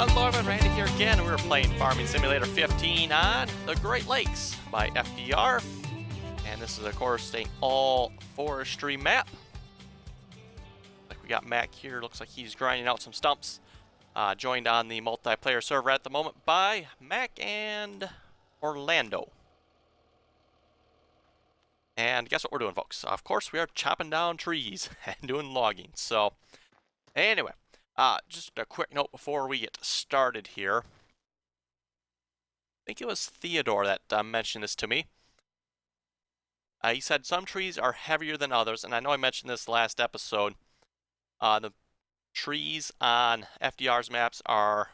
Hello everyone, Randy here again, and we're playing Farming Simulator 15 on the Great Lakes by FDR. And this is, of course, an all forestry map. Like we got Mac here, looks like he's grinding out some stumps. Joined on the multiplayer server at the moment by Mac and Orlando. And guess what we're doing, folks? Of course, we are chopping down trees and doing logging. So, anyway. Just a quick note before we get started here. I think it was Theodore that mentioned this to me. He said some trees are heavier than others, and I know I mentioned this last episode. The trees on FDR's maps are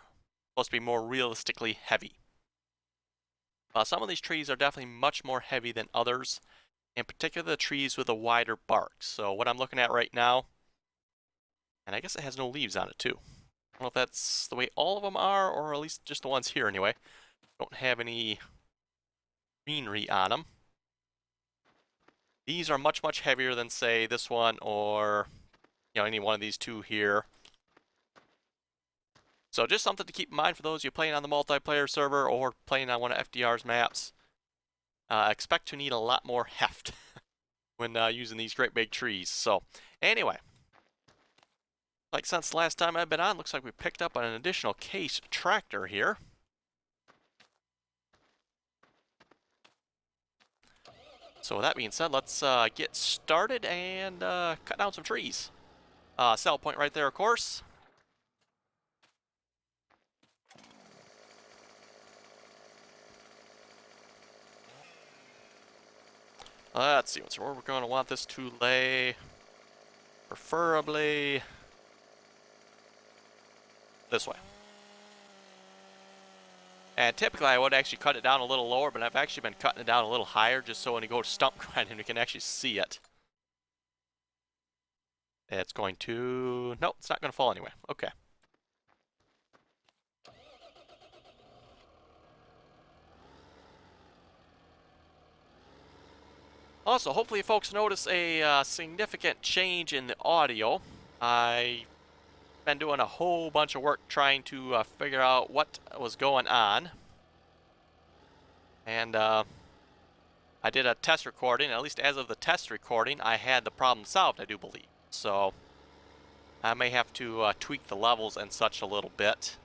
supposed to be more realistically heavy. Some of these trees are definitely much more heavy than others, in particular the trees with a wider bark. So what I'm looking at right now, and I guess it has no leaves on it, too. I don't know if that's the way all of them are, or at least just the ones here, anyway. Don't have any greenery on them. These are much, much heavier than, say, this one, or, you know, any one of these two here. So just something to keep in mind for those of you playing on the multiplayer server, or playing on one of FDR's maps. Expect to need a lot more heft when using these great big trees. So, anyway. Like since the last time I've been on, looks like we picked up an additional case tractor here. So with that being said, let's get started and cut down some trees. Sell point right there, of course. Let's see, where we're going to want this to lay. Preferably this way. And typically I would actually cut it down a little lower, but I've actually been cutting it down a little higher just so when you go to stump grinding you can actually see it. It's going to... Nope, it's not going to fall anyway. Okay. Also, hopefully you folks notice a significant change in the audio. I've been doing a whole bunch of work trying to figure out what was going on. And I did a test recording. At least as of the test recording, I had the problem solved, I do believe. So I may have to tweak the levels and such a little bit.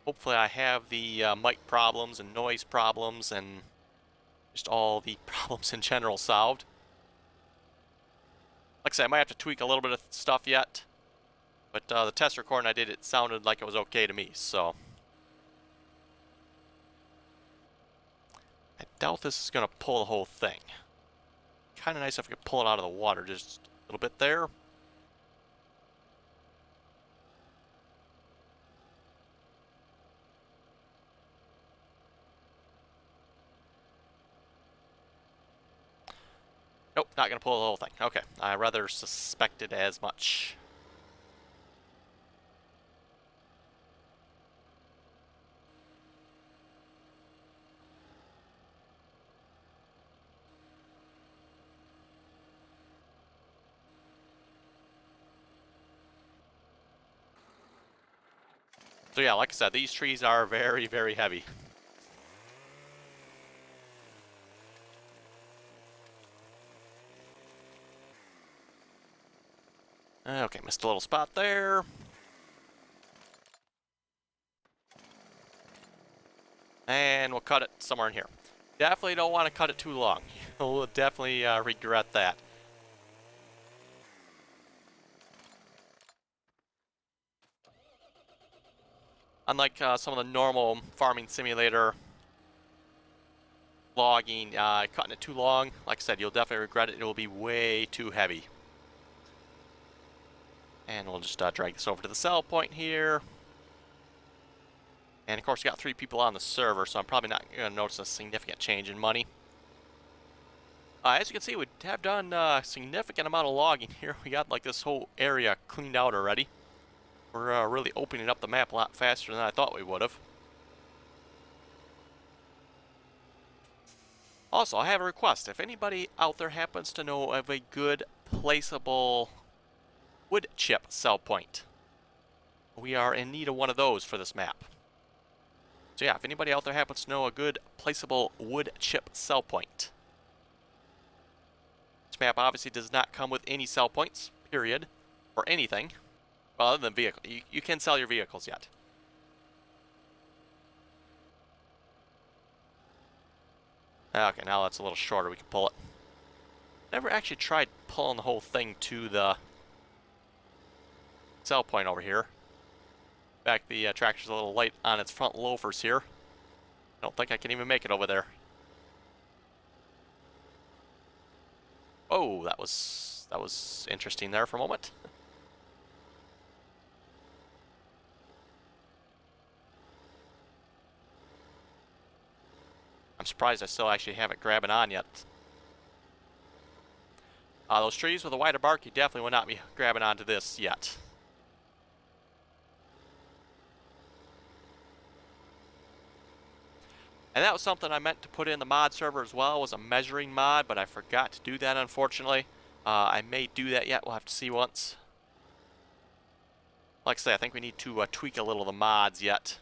Hopefully I have the mic problems and noise problems and just all the problems in general solved. Like I said, I might have to tweak a little bit of stuff yet. But the test recording I did, it sounded like it was okay to me, so. I doubt this is going to pull the whole thing. Kind of nice if I could pull it out of the water just a little bit there. Nope, not going to pull the whole thing. Okay, I rather suspected as much. So yeah, like I said, these trees are very, very heavy. Okay, missed a little spot there. And we'll cut it somewhere in here. Definitely don't want to cut it too long. You'll definitely regret that. Unlike some of the normal farming simulator logging, cutting it too long, like I said, you'll definitely regret it. It will be way too heavy. And we'll just drag this over to the sell point here. And of course, we got 3 people on the server, so I'm probably not going to notice a significant change in money. As you can see, we have done a significant amount of logging here. We got like this whole area cleaned out already. We're really opening up the map a lot faster than I thought we would have. Also, I have a request. If anybody out there happens to know of a good placeable wood chip sell point, we are in need of one of those for this map. So yeah, if anybody out there happens to know a good placeable wood chip sell point. This map obviously does not come with any sell points, period, or anything. Well, other than vehicle. You can sell your vehicles yet. Okay, now that's a little shorter. We can pull it. Never actually tried pulling the whole thing to the sell point over here. In fact, the tractor's a little light on its front loafers here. I don't think I can even make it over there. Oh, that was interesting there for a moment. I'm surprised I still actually have it grabbing on yet. Those trees with a wider bark, you definitely will not be grabbing onto this yet. And that was something I meant to put in the mod server as well, was a measuring mod, but I forgot to do that, unfortunately. I may do that yet, we'll have to see once. Like I say, I think we need to tweak a little of the mods yet.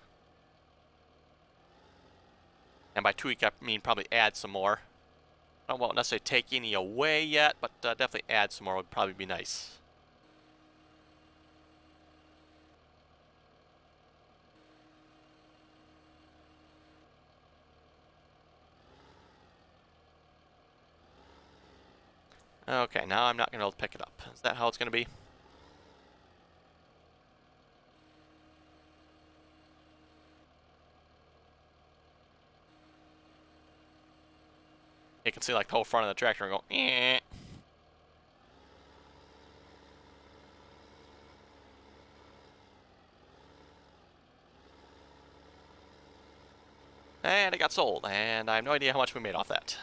And by tweak, I mean probably add some more. I won't necessarily take any away yet, but definitely add some more would probably be nice. Okay, now I'm not going to be able to pick it up. Is that how it's going to be? You can see like the whole front of the tractor and go, eh. And it got sold, and I have no idea how much we made off that.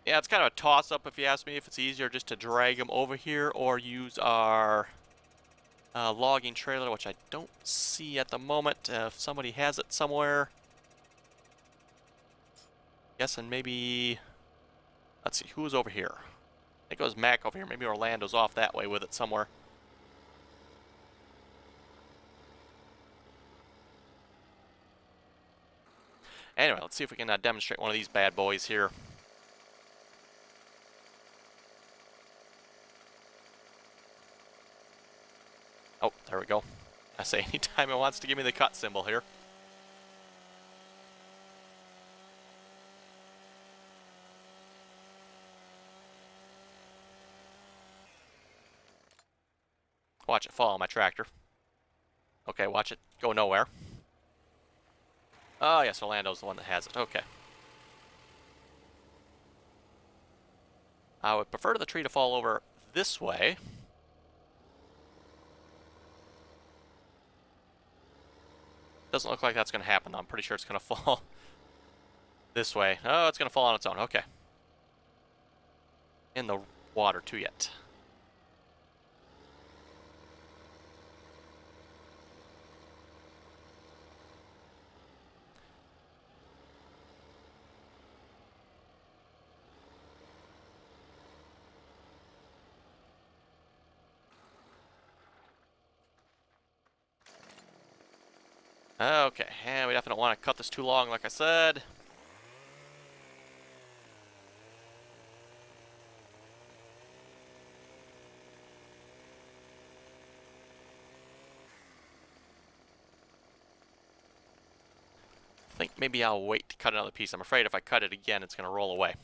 Yeah, it's kind of a toss-up if you ask me, if it's easier just to drag them over here or use our logging trailer, which I don't see at the moment. If somebody has it somewhere. Guessing maybe... Let's see, who's over here? I think it was Mac over here. Maybe Orlando's off that way with it somewhere. Anyway, let's see if we can demonstrate one of these bad boys here. Oh, there we go. I say anytime it wants to give me the cut symbol here. Watch it fall on my tractor. Okay, watch it go nowhere. Oh, yes, Orlando's the one that has it. Okay. I would prefer the tree to fall over this way. Doesn't look like that's going to happen, though. I'm pretty sure it's going to fall this way. Oh, it's going to fall on its own. Okay. In the water, too, yet. Okay, and we definitely don't want to cut this too long, like I said. I think maybe I'll wait to cut another piece. I'm afraid if I cut it again, it's going to roll away.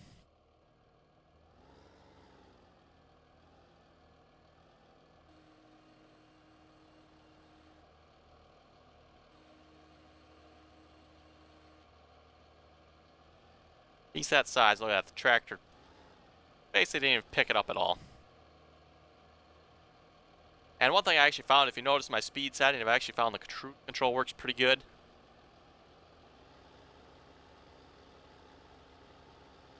Piece that size, look at that, the tractor basically didn't even pick it up at all. And one thing I actually found, if you notice my speed setting, I've actually found the control works pretty good.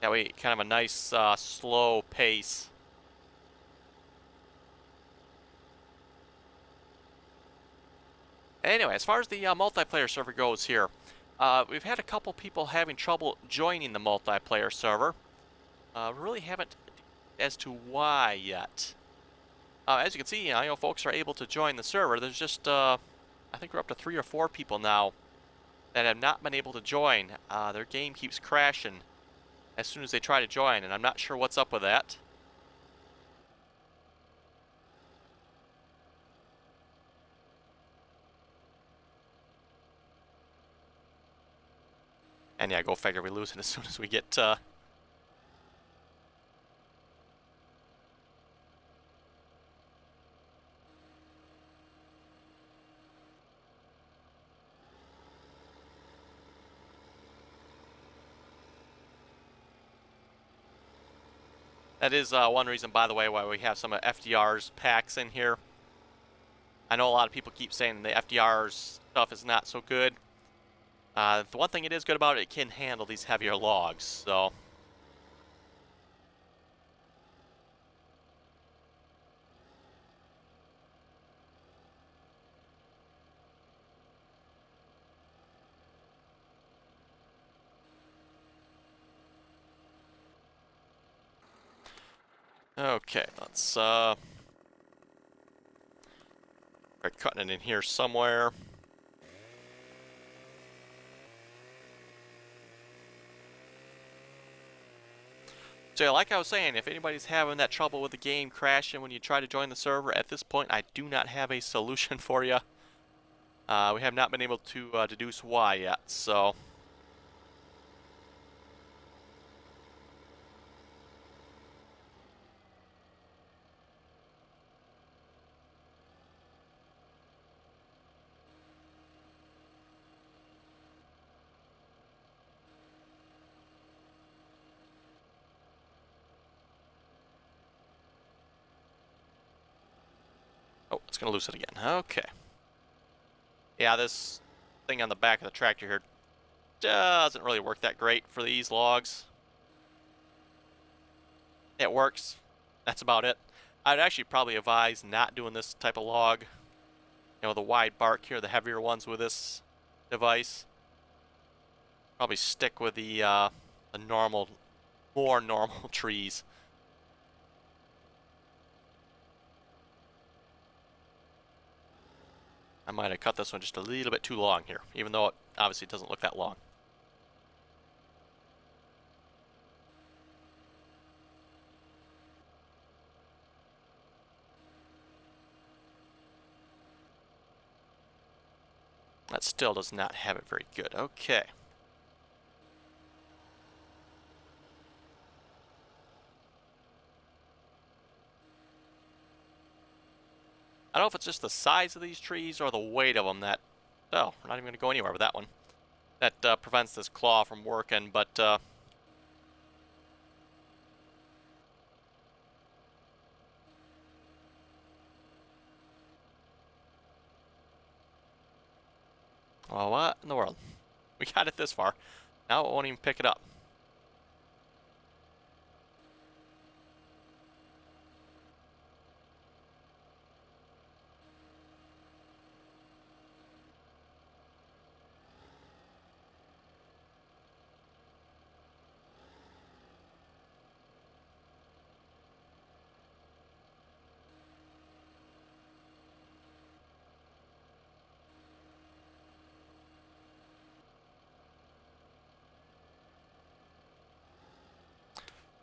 That way, kind of a nice slow pace. Anyway, as far as the multiplayer server goes here, we've had a couple people having trouble joining the multiplayer server. Really haven't as to why yet. As you can see, you know, folks are able to join the server. There's just, I think we're up to 3 or 4 people now that have not been able to join. Their game keeps crashing as soon as they try to join, and I'm not sure what's up with that. And yeah, go figure, we lose it as soon as we get, That is one reason, by the way, why we have some of FDR's packs in here. I know a lot of people keep saying the FDR's stuff is not so good. The one thing it is good about it, it can handle these heavier logs, so... Okay, let's, start cutting it in here somewhere. So like I was saying, if anybody's having that trouble with the game crashing when you try to join the server, at this point I do not have a solution for you. We have not been able to deduce why yet, so... Oh, it's going to lose it again. Okay. Yeah, this thing on the back of the tractor here doesn't really work that great for these logs. It works. That's about it. I'd actually probably advise not doing this type of log. You know, the wide bark here, the heavier ones with this device. Probably stick with the normal, more normal trees. I might have cut this one just a little bit too long here, even though it obviously doesn't look that long. That still does not have it very good. Okay. I don't know if it's just the size of these trees or the weight of them that... Oh, we're not even going to go anywhere with that one. That prevents this claw from working, but... Well, what in the world? We got it this far. Now it won't even pick it up.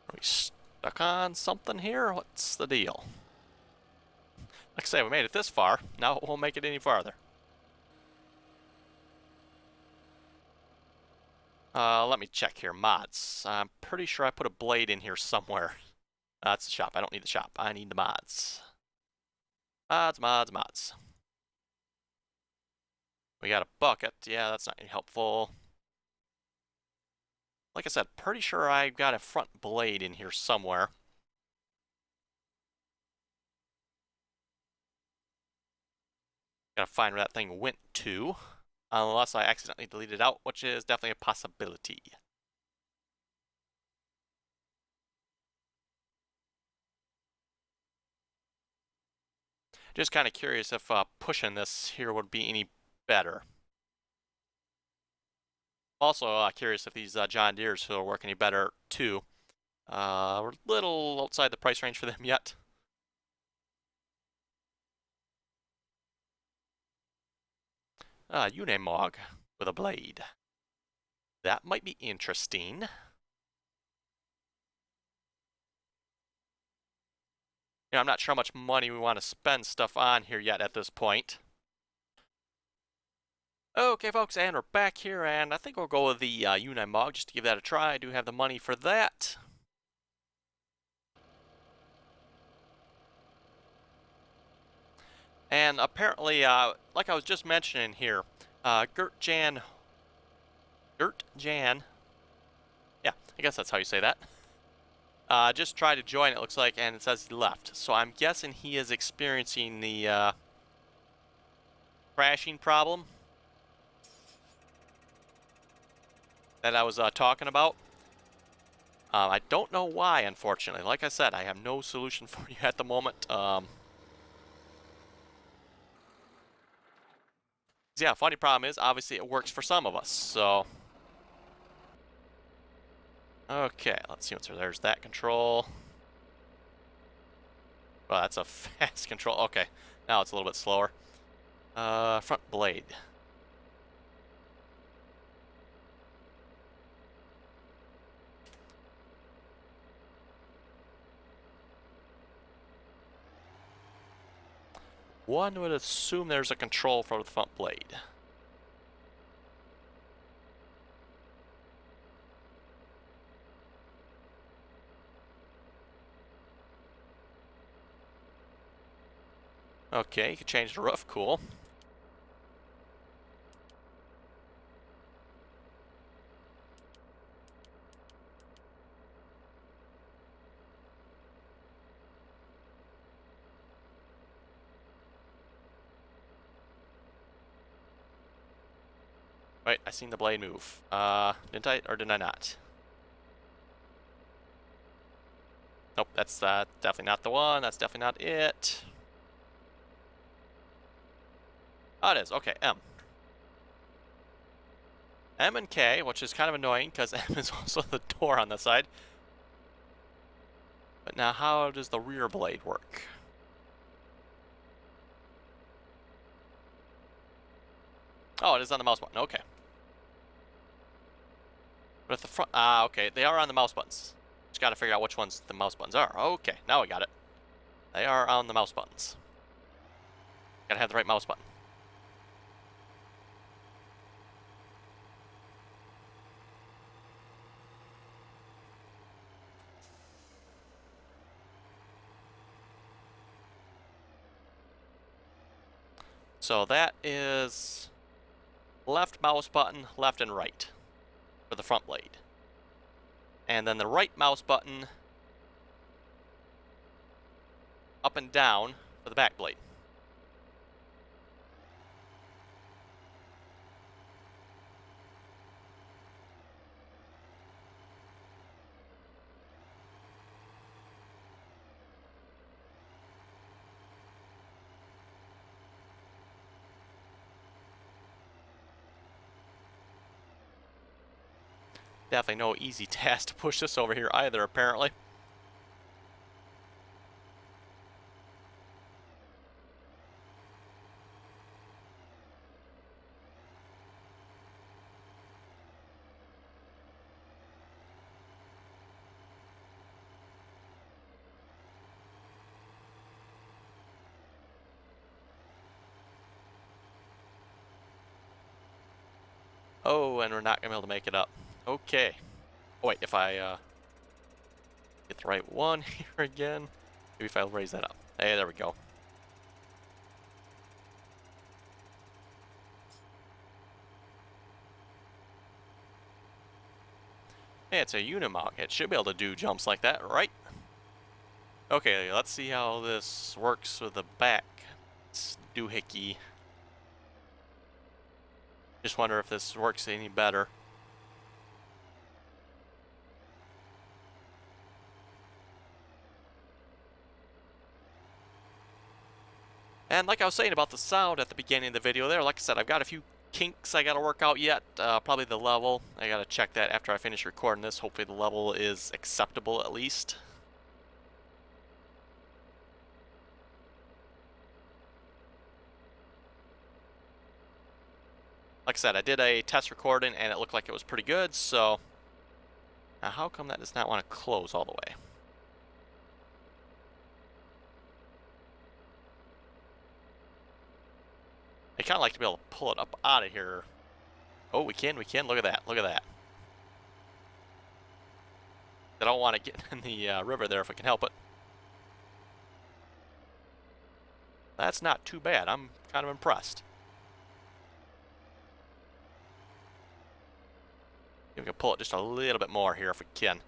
Are we stuck on something here? What's the deal? Like I say, we made it this far. Now it won't make it any farther. Let me check here. Mods. I'm pretty sure I put a blade in here somewhere. That's the shop. I don't need the shop. I need the mods. Mods, mods, mods. We got a bucket. Yeah, that's not helpful. Like I said, pretty sure I've got a front blade in here somewhere. Gotta find where that thing went to. Unless I accidentally deleted it out, which is definitely a possibility. Just kind of curious if pushing this here would be any better. Also, curious if these John Deeres will work any better too. We're a little outside the price range for them yet. Unimog with a blade. That might be interesting. I'm not sure how much money we want to spend stuff on here yet at this point. Okay, folks, and we're back here, and I think we'll go with the Unimog just to give that a try. I do have the money for that. And apparently, like I was just mentioning here, Gert Jan, yeah, I guess that's how you say that. Just tried to join, it looks like, and it says he left. So I'm guessing he is experiencing the crashing problem that I was talking about. I don't know why, unfortunately. Like I said, I have no solution for you at the moment. Yeah, funny problem is, obviously it works for some of us, so... Okay, let's see what's there. There's that control. Well, that's a fast control. Okay, now it's a little bit slower. Front blade. One would assume there's a control for the front blade. Okay, you can change the roof. Cool. Wait, I seen the blade move. Didn't I, or did I not? Nope, that's definitely not the one. That's definitely not it. Oh, it is. Okay, M. M and K, which is kind of annoying because M is also the door on the side. But now how does the rear blade work? Oh, it is on the mouse button. Okay. But at the front... okay. They are on the mouse buttons. Just gotta figure out which ones the mouse buttons are. Okay, now I got it. They are on the mouse buttons. Gotta have the right mouse button. So that is left mouse button, left and right for the front blade. And then the right mouse button up and down for the back blade. Definitely no easy task to push this over here either, apparently. Oh, and we're not going to be able to make it up. Okay. Oh, wait, if I get the right one here again. Maybe if I raise that up. Hey, there we go. Hey, it's a Unimog. It should be able to do jumps like that, right? Okay, let's see how this works with the back. It's doohickey. Just wonder if this works any better. And And like I was saying about the sound at the beginning of the video there, like I said, I've got a few kinks I gotta work out yet. Probably the level. I gotta check that after I finish recording this. Hopefully the level is acceptable at least. Like I said, I did a test recording and it looked like it was pretty good, so... Now how come that does not want to close all the way? I kind of like to be able to pull it up out of here. Oh, we can, look at that, look at that. I don't want to get in the river there if I can help it. That's not too bad, I'm kind of impressed. We can pull it just a little bit more here if we can.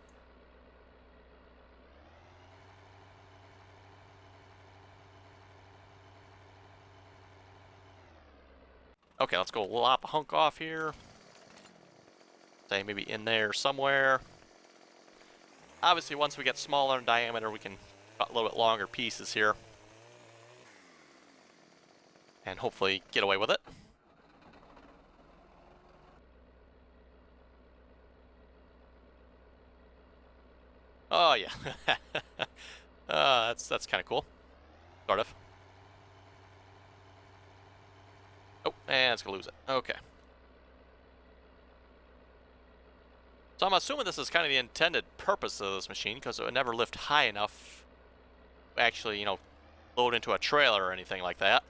Okay, let's go lop a hunk off here. Say maybe in there somewhere. Obviously, once we get smaller in diameter, we can cut a little bit longer pieces here. And hopefully get away with it. Oh, yeah. That's kind of cool. Sort of. Oh, and it's going to lose it. Okay. So I'm assuming this is kind of the intended purpose of this machine, because it would never lift high enough to actually, you know, load into a trailer or anything like that.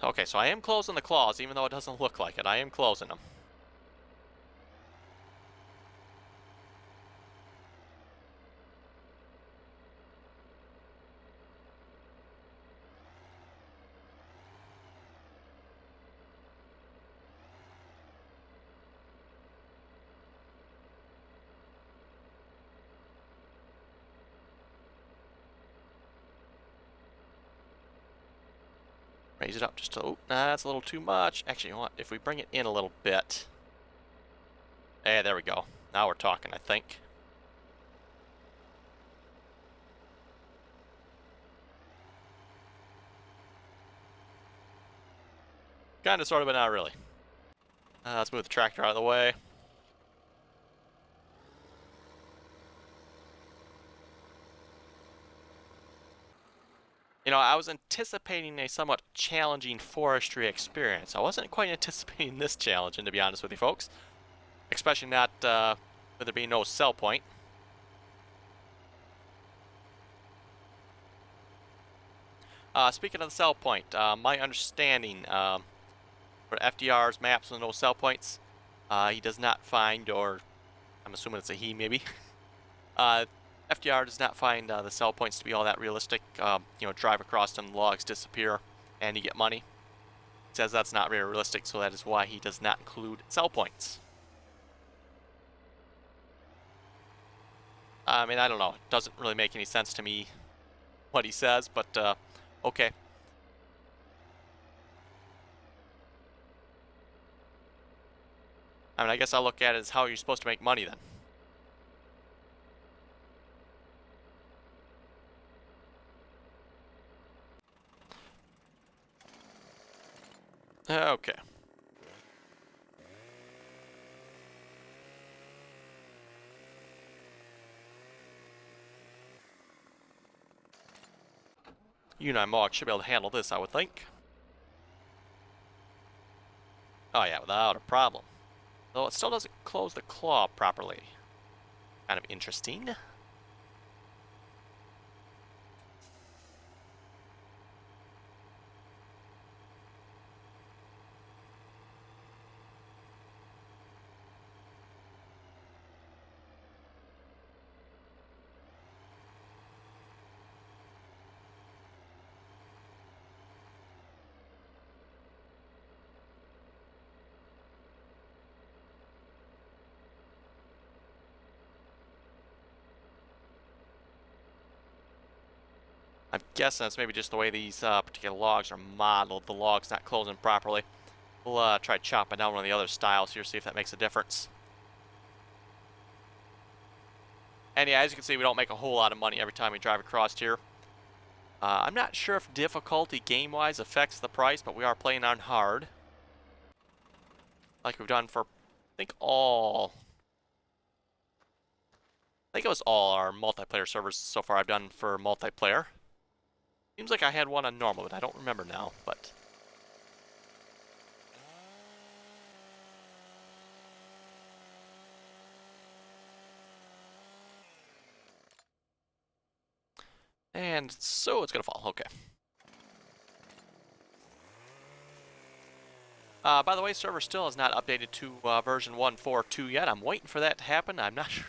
Okay, so I am closing the claws, even though it doesn't look like it. I am closing them. Raise it up just a... Oh, that's a little too much. Actually, you know what? If we bring it in a little bit... Hey, there we go. Now we're talking, I think. Kind of, sort of, but not really. Let's move the tractor out of the way. You know, I was anticipating a somewhat challenging forestry experience. I wasn't quite anticipating this challenge, and to be honest with you folks. Especially not with there being no sell point. Speaking of the sell point, my understanding for FDR's maps with no sell points, he does not find, or I'm assuming it's a he maybe, FDR does not find the sell points to be all that realistic. You know, drive across them, the logs disappear, and you get money. He says that's not very realistic, so that is why he does not include sell points. I mean, I don't know. It doesn't really make any sense to me what he says, but okay. I mean, I guess I'll look at it as how you're supposed to make money then. Okay. Unimog should be able to handle this, I would think. Oh yeah, without a problem. Though it still doesn't close the claw properly. Kind of interesting. I'm guessing that's maybe just the way these particular logs are modeled. The log's not closing properly. We'll try chopping down one of the other styles here, see if that makes a difference. And yeah, as you can see, we don't make a whole lot of money every time we drive across here. I'm not sure if difficulty game-wise affects the price, but we are playing on hard. Like we've done for, I think it was all our multiplayer servers so far I've done for multiplayer. Seems like I had one on normal, but I don't remember now, but... And so it's gonna fall, okay. By the way, server still has not updated to version 1.4.2 yet. I'm waiting for that to happen. I'm not sure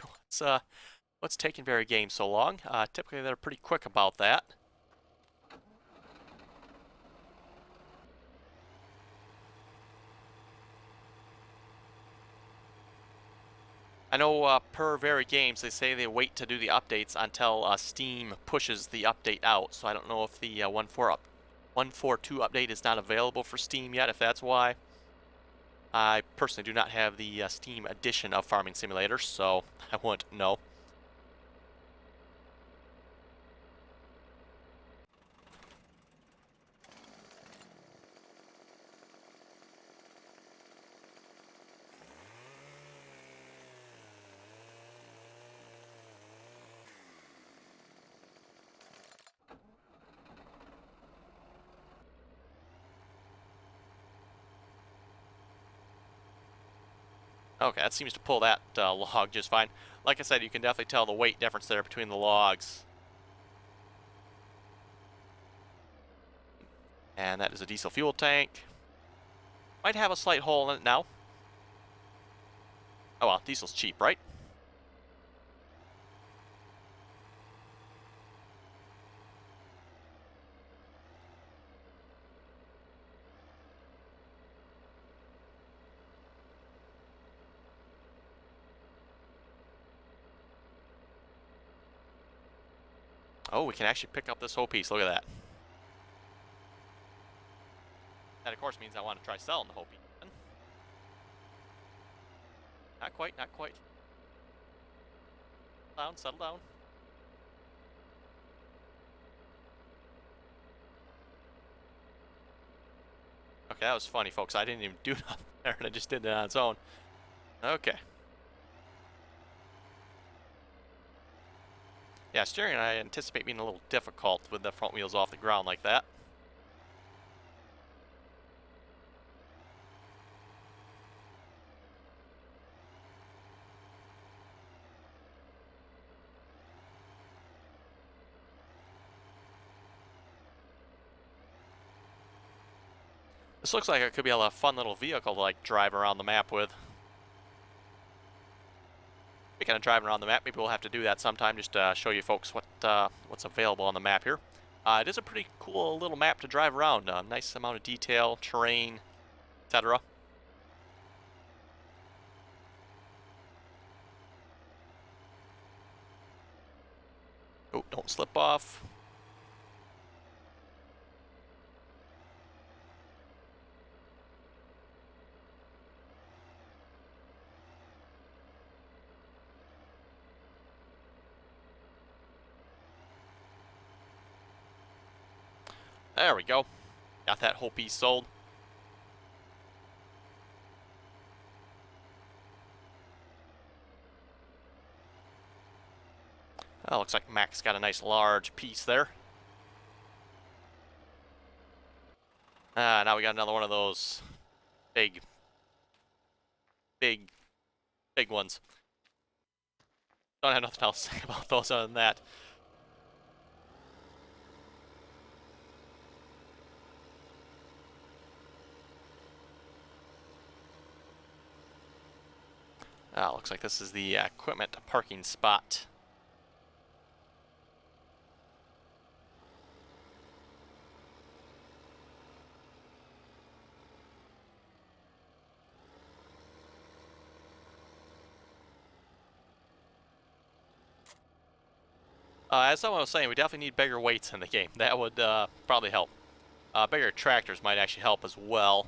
what's taking VariGames so long. Typically they're pretty quick about that. I know per VariGames they say they wait to do the updates until Steam pushes the update out. So I don't know if the 1.4.2 update is not available for Steam yet, if that's why. I personally do not have the Steam edition of Farming Simulator, so I wouldn't know. Okay, that seems to pull that log just fine. Like I said, you can definitely tell the weight difference there between the logs. And that is a diesel fuel tank. Might have a slight hole in it now. Oh well, diesel's cheap, right? Oh, we can actually pick up this whole piece. Look at that. That, of course, means I want to try selling the whole piece. Not quite, not quite. Settle down. Okay, that was funny, folks. I didn't even do nothing there, and I just did it on its own. Okay. Yeah, steering I anticipate being a little difficult with the front wheels off the ground like that. This looks like it could be a fun little vehicle to like drive around the map with. Speaking of driving around the map, maybe we'll have to do that sometime just to show you folks what's available on the map here. It is a pretty cool little map to drive around. Nice amount of detail, terrain, etc. Oh, don't slip off. There we go. Got that whole piece sold. Looks like Mac's got a nice large piece there. Now we got another one of those big ones. Don't have nothing else to say about those other than that. Looks like this is the equipment parking spot. As someone was saying, we definitely need bigger weights in the game. That would probably help. Bigger tractors might actually help as well.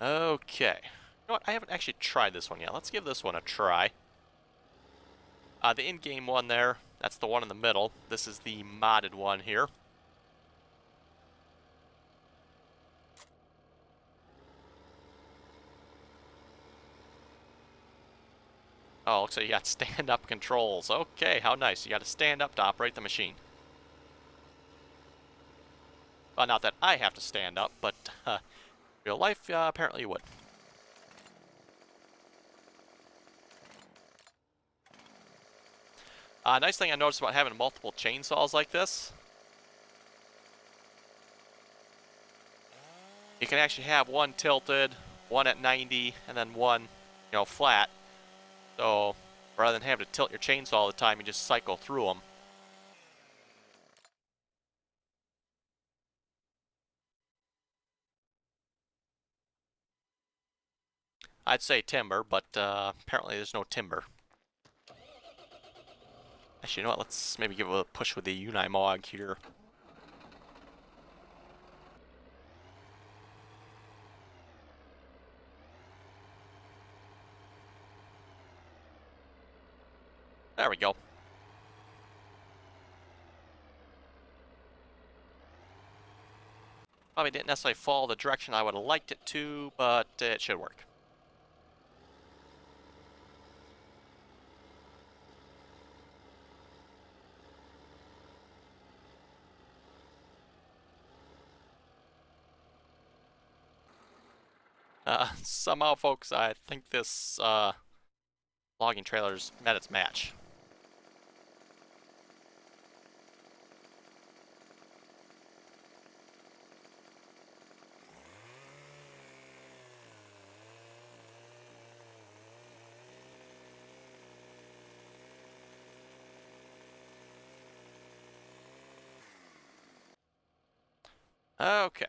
Okay. You know what? I haven't actually tried this one yet. Let's give this one a try. The in-game one there, that's the one in the middle. This is the modded one here. Oh, looks like you got stand-up controls. Okay, how nice. You got to stand up to operate the machine. Well, not that I have to stand up, but real life, apparently you would. Nice thing I noticed about having multiple chainsaws like this, you can actually have one tilted, one at 90, and then one, flat. So rather than having to tilt your chainsaw all the time, you just cycle through them. I'd say timber, but apparently there's no timber. Actually, you know what? Let's maybe give it a push with the Unimog here. There we go. Probably didn't necessarily follow the direction I would have liked it to, but it should work. Somehow, folks, I think this logging trailer's met its match. Okay.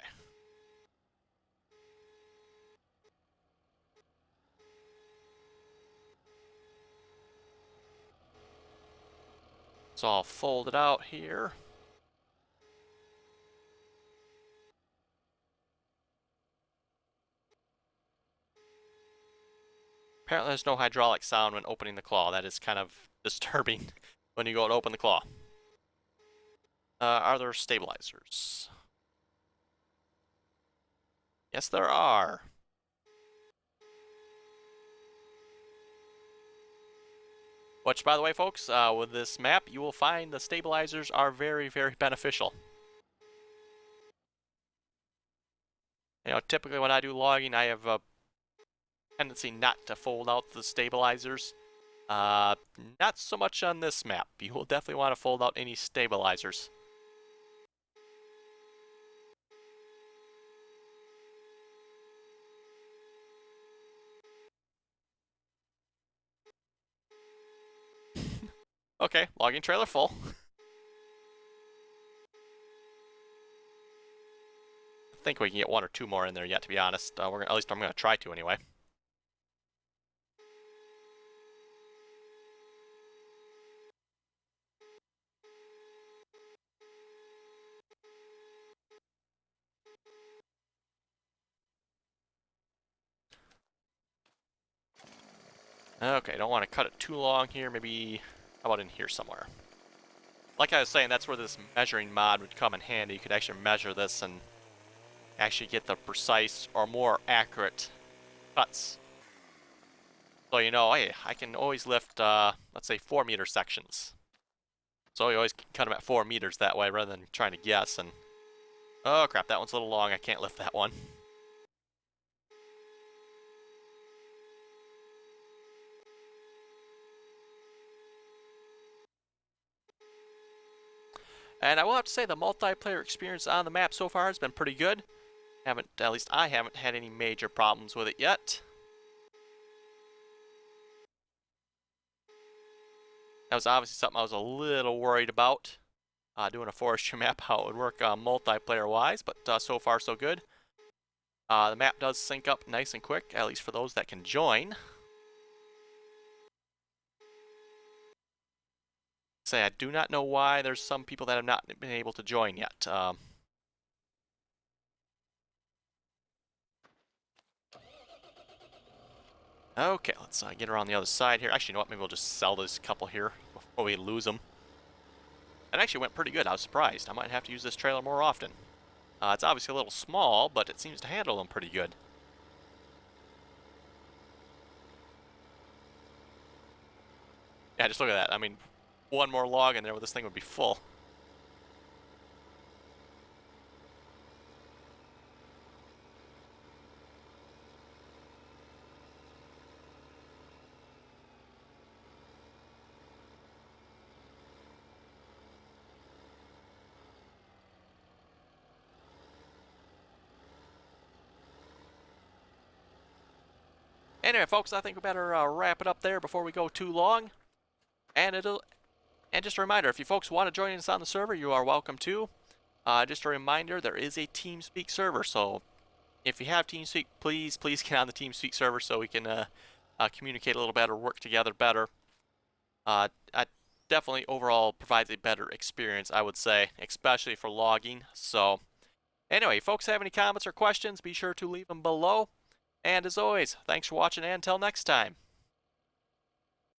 So I'll fold it out here. Apparently there's no hydraulic sound when opening the claw. That is kind of disturbing when you go to open the claw. Are there stabilizers? Yes, there are. Which, by the way, folks, with this map, you will find the stabilizers are very, very beneficial. Typically when I do logging, I have a tendency not to fold out the stabilizers. Not so much on this map. You will definitely want to fold out any stabilizers. Okay, logging trailer full. I think we can get one or two more in there yet, to be honest. At least I'm going to try to anyway. Okay, don't want to cut it too long here. Maybe, how about in here somewhere? Like I was saying, that's where this measuring mod would come in handy. You could actually measure this and actually get the precise or more accurate cuts. So hey, I can always lift, let's say 4-meter sections. So you always cut them at 4 meters that way rather than trying to guess. And oh crap, that one's a little long. I can't lift that one. And I will have to say the multiplayer experience on the map so far has been pretty good. At least I haven't had any major problems with it yet. That was obviously something I was a little worried about. Doing a forestry map, how it would work multiplayer-wise, but so far so good. The map does sync up nice and quick, at least for those that can join. say I do not know why there's some people that have not been able to join yet. Okay, let's get around the other side here. Actually, you know what? Maybe we'll just sell this couple here before we lose them. It actually went pretty good. I was surprised. I might have to use this trailer more often. It's obviously a little small, but it seems to handle them pretty good. Yeah, just look at that. I mean, one more log in there, this thing would be full. Anyway, folks, I think we better wrap it up there before we go too long. And just a reminder, if you folks want to join us on the server, you are welcome to. Just a reminder, there is a TeamSpeak server, so if you have TeamSpeak, please get on the TeamSpeak server so we can communicate a little better, work together better. It definitely overall provides a better experience, I would say, especially for logging. So anyway, if folks have any comments or questions, be sure to leave them below. And as always, thanks for watching, and until next time.